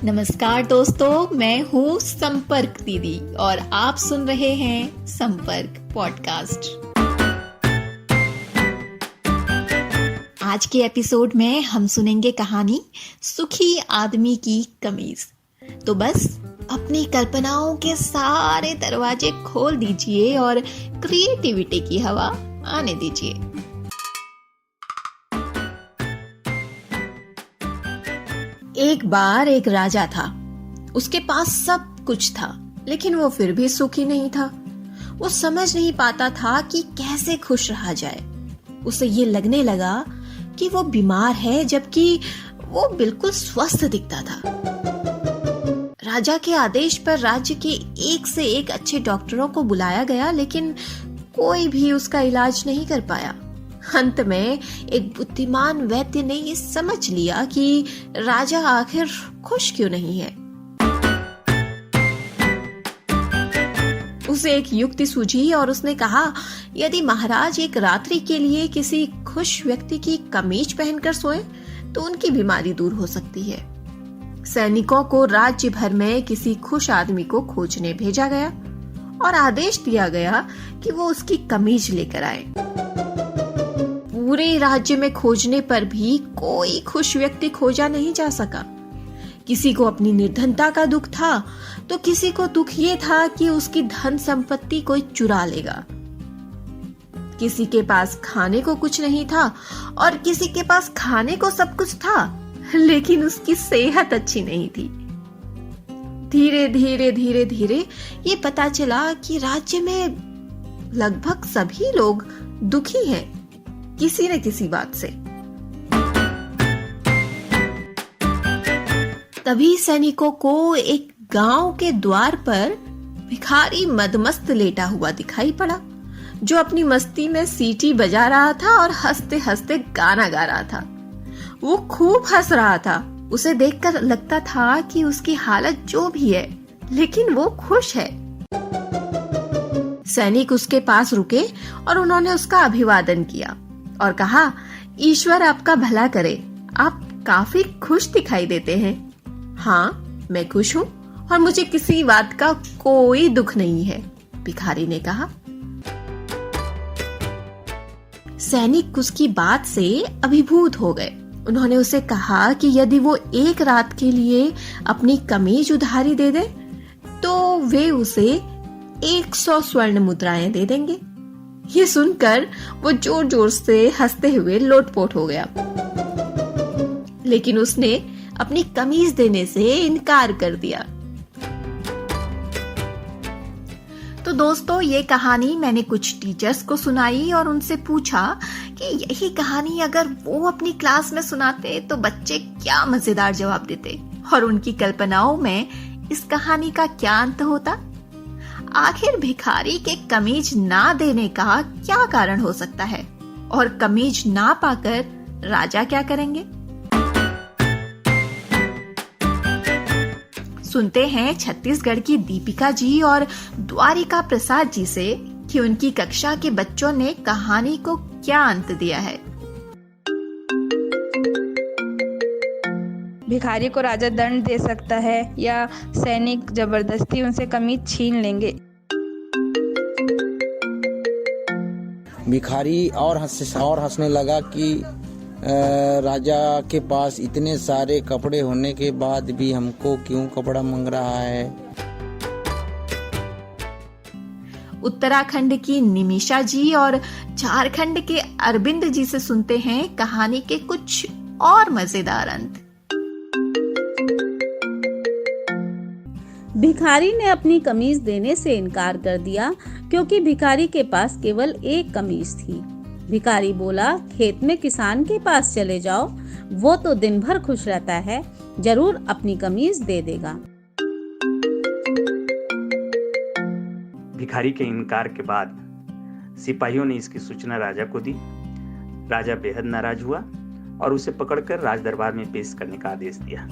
नमस्कार दोस्तों, मैं हूँ संपर्क दीदी और आप सुन रहे हैं संपर्क पॉडकास्ट। आज के एपिसोड में हम सुनेंगे कहानी सुखी आदमी की कमीज। तो बस अपनी कल्पनाओं के सारे दरवाजे खोल दीजिए और क्रिएटिविटी की हवा आने दीजिए। एक बार एक राजा था। उसके पास सब कुछ था, लेकिन वो फिर भी सुखी नहीं था। वो समझ नहीं पाता था कि कैसे खुश रहा जाए। उसे ये लगने लगा कि वो बीमार है, जबकि वो बिल्कुल स्वस्थ दिखता था। राजा के आदेश पर राज्य के एक से एक अच्छे डॉक्टरों को बुलाया गया, लेकिन कोई भी उसका इलाज नहीं कर पाया। अंत में एक बुद्धिमान वैद्य ने ये समझ लिया कि राजा आखिर खुश क्यों नहीं है। उसे एक युक्ति सूझी और उसने कहा, यदि महाराज एक रात्रि के लिए किसी खुश व्यक्ति की कमीज पहनकर सोए तो उनकी बीमारी दूर हो सकती है। सैनिकों को राज्य भर में किसी खुश आदमी को खोजने भेजा गया और आदेश दिया गया कि वो उसकी कमीज लेकर आए। पूरे राज्य में खोजने पर भी कोई खुश व्यक्ति खोजा नहीं जा सका। किसी को अपनी निर्धनता का दुख था, तो किसी को दुख ये था कि उसकी धन संपत्ति कोई चुरा लेगा। किसी के पास खाने को कुछ नहीं था और किसी के पास खाने को सब कुछ था, लेकिन उसकी सेहत अच्छी नहीं थी। धीरे धीरे ये पता चला कि राज्य में लगभग सभी लोग दुखी हैं, किसी न किसी बात से। तभी सैनिकों को एक गांव के द्वार पर भिखारी मदमस्त लेटा हुआ दिखाई पड़ा, जो अपनी मस्ती में सीटी बजा रहा था और हंसते हंसते गाना गा रहा था। वो खूब हंस रहा था। उसे देखकर लगता था कि उसकी हालत जो भी है, लेकिन वो खुश है। सैनिक उसके पास रुके और उन्होंने उसका अभिवादन किया और कहा, ईश्वर आपका भला करे, आप काफी खुश दिखाई देते हैं। हाँ, मैं खुश हूँ और मुझे किसी बात का कोई दुख नहीं है, भिखारी ने कहा। सैनिक उसकी बात से अभिभूत हो गए। उन्होंने उसे कहा कि यदि वो एक रात के लिए अपनी कमीज उधारी दे दे तो वे उसे 100 स्वर्ण मुद्राएं दे देंगे। ये सुनकर वो जोर जोर से हंसते हुए लोटपोट हो गया, लेकिन उसने अपनी कमीज देने से इनकार कर दिया। तो दोस्तों, ये कहानी मैंने कुछ टीचर्स को सुनाई और उनसे पूछा कि यही कहानी अगर वो अपनी क्लास में सुनाते तो बच्चे क्या मजेदार जवाब देते और उनकी कल्पनाओं में इस कहानी का क्या अंत होता। आखिर भिखारी के कमीज ना देने का क्या कारण हो सकता है और कमीज ना पाकर राजा क्या करेंगे? सुनते हैं छत्तीसगढ़ की दीपिका जी और द्वारिका प्रसाद जी से कि उनकी कक्षा के बच्चों ने कहानी को क्या अंत दिया है। भिखारी को राजा दंड दे सकता है या सैनिक जबरदस्ती उनसे कमीज छीन लेंगे। भिखारी और हंसने लगा कि राजा के पास इतने सारे कपड़े होने के बाद भी हमको क्यों कपड़ा मांग रहा है। उत्तराखंड की निमिषा जी और झारखंड के अरविंद जी से सुनते हैं कहानी के कुछ और मजेदार अंत। भिखारी ने अपनी कमीज देने से इनकार कर दिया क्योंकि भिखारी के पास केवल एक कमीज थी। भिखारी बोला, खेत में किसान के पास चले जाओ, वो तो दिन भर खुश रहता है, जरूर अपनी कमीज दे देगा। भिखारी के इनकार के बाद सिपाहियों ने इसकी सूचना राजा को दी। राजा बेहद नाराज हुआ और उसे पकड़कर राजदरबार में पेश करने का आदेश दिया।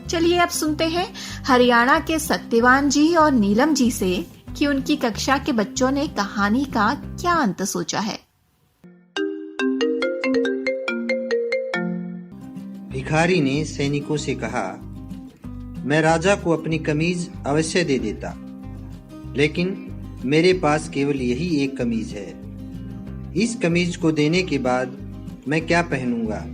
चलिए अब सुनते हैं हरियाणा के सत्यवान जी और नीलम जी से कि उनकी कक्षा के बच्चों ने कहानी का क्या अंत सोचा है। भिखारी ने सैनिकों से कहा, मैं राजा को अपनी कमीज अवश्य दे देता, लेकिन मेरे पास केवल यही एक कमीज है। इस कमीज को देने के बाद मैं क्या पहनूंगा?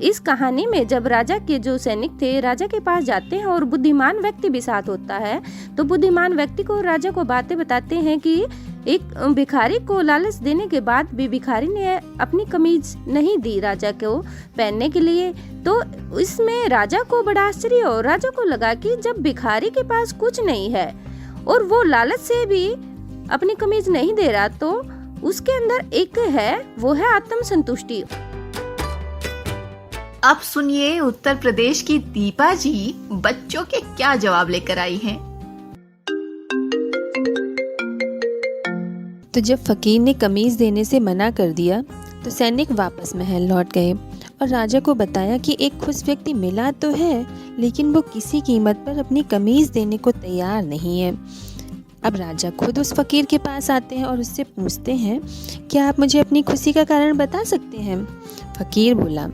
इस कहानी में जब राजा के जो सैनिक थे राजा के पास जाते हैं और बुद्धिमान व्यक्ति भी साथ होता है, तो बुद्धिमान व्यक्ति को राजा को बातें बताते हैं कि एक भिखारी को लालच देने के बाद भी भिखारी ने अपनी कमीज नहीं दी राजा को पहनने के लिए। तो इसमें राजा को बड़ा आश्चर्य और राजा को लगा कि जब भिखारी के पास कुछ नहीं है और वो लालच से भी अपनी कमीज नहीं दे रहा, तो उसके अंदर एक है, वो है आत्म संतुष्टि। अब सुनिए उत्तर प्रदेश की दीपा जी बच्चों के क्या जवाब लेकर आई हैं। तो जब फकीर ने कमीज देने से मना कर दिया तो सैनिक वापस महल लौट गए और राजा को बताया कि एक खुश व्यक्ति मिला तो है, लेकिन वो किसी कीमत पर अपनी कमीज देने को तैयार नहीं है। अब राजा खुद उस फकीर के पास आते हैं और उससे पूछते हैं, क्या आप मुझे अपनी खुशी का कारण बता सकते हैं? फकीर बोला,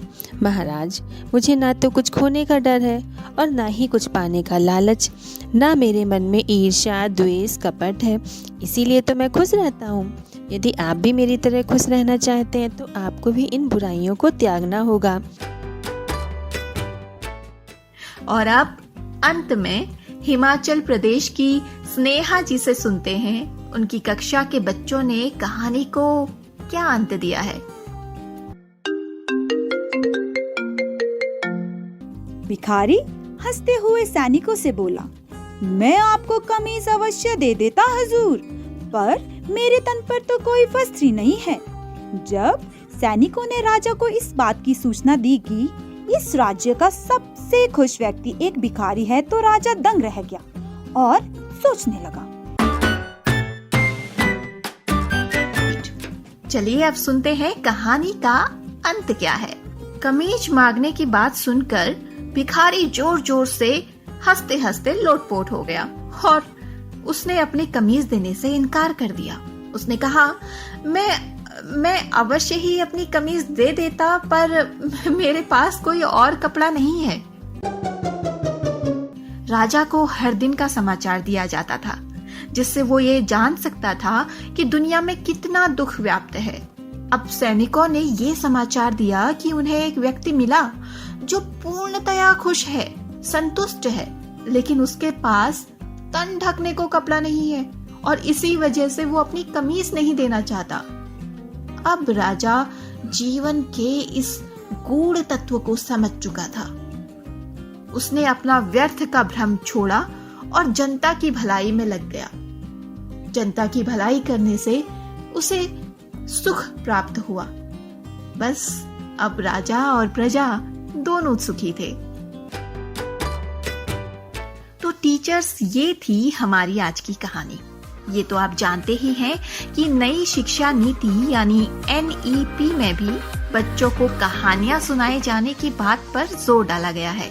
महाराज, मुझे ना तो कुछ खोने का डर है और ना ही कुछ पाने का लालच, ना मेरे मन में ईर्ष्या, द्वेष, कपट है, इसीलिए तो मैं खुश रहता हूँ। यदि आप भी मेरी तरह खुश रहना चाहते हैं तो आपको भी इन बुराइयों को त्यागना होगा। और अब अंत में हिमाचल प्रदेश की स्नेहा जी से सुनते हैं उनकी कक्षा के बच्चों ने कहानी को क्या अंत दिया है। भिखारी हंसते हुए सैनिकों से बोला, मैं आपको कमीज अवश्य दे देता हुजूर, पर मेरे तन पर तो कोई वस्त्र ही नहीं है। जब सैनिकों ने राजा को इस बात की सूचना दी कि इस राज्य का सबसे खुश व्यक्ति एक भिखारी है, तो राजा दंग रह गया और सोचने लगा। चलिए अब सुनते हैं कहानी का अंत क्या है। कमीज मांगने की बात सुनकर भिखारी जोर जोर से हंसते हंसते लोटपोट हो गया और उसने अपनी कमीज देने से इनकार कर दिया। उसने कहा, मैं अवश्य ही अपनी कमीज दे देता, पर मेरे पास कोई और कपड़ा नहीं है। राजा को हर दिन का समाचार दिया जाता था, जिससे वो ये जान सकता था कि दुनिया में कितना दुख व्याप्त है। अब सैनिकों ने ये समाचार दिया कि उन्हें एक व्यक्ति मिला जो पूर्णतया खुश है, संतुष्ट है, लेकिन उसके पास तन ढकने को कपड़ा नहीं है और इसी वजह से वो अपनी कमीज नहीं देना चाहता। अब राजा जीवन के इस गूढ़ तत्व को समझ चुका था। उसने अपना व्यर्थ का भ्रम छोड़ा और जनता की भलाई में लग गया। जनता की भलाई करने से उसे सुख प्राप्त हुआ। बस अब राजा और प्रजा दोनों सुखी थे। तो टीचर्स, ये थी हमारी आज की कहानी। ये तो आप जानते ही हैं कि नई शिक्षा नीति यानी NEP में भी बच्चों को कहानियां सुनाए जाने की बात पर जोर डाला गया है।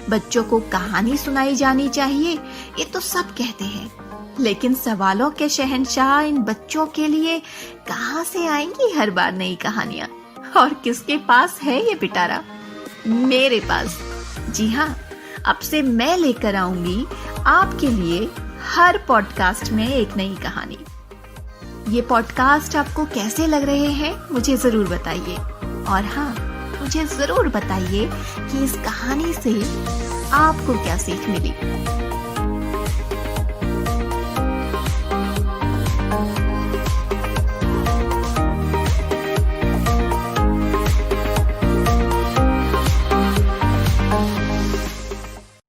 बच्चों को कहानी सुनाई जानी चाहिए, ये तो सब कहते हैं, लेकिन सवालों के शहंशाह इन बच्चों के लिए कहां से आएंगी हर बार नई कहानियां? और किसके पास है ये पिटारा? मेरे पास। जी हाँ, अब से मैं लेकर आऊंगी आपके लिए हर पॉडकास्ट में एक नई कहानी। ये पॉडकास्ट आपको कैसे लग रहे हैं मुझे जरूर बताइए। और हाँ, मुझे जरूर बताइए कि इस कहानी से आपको क्या सीख मिली।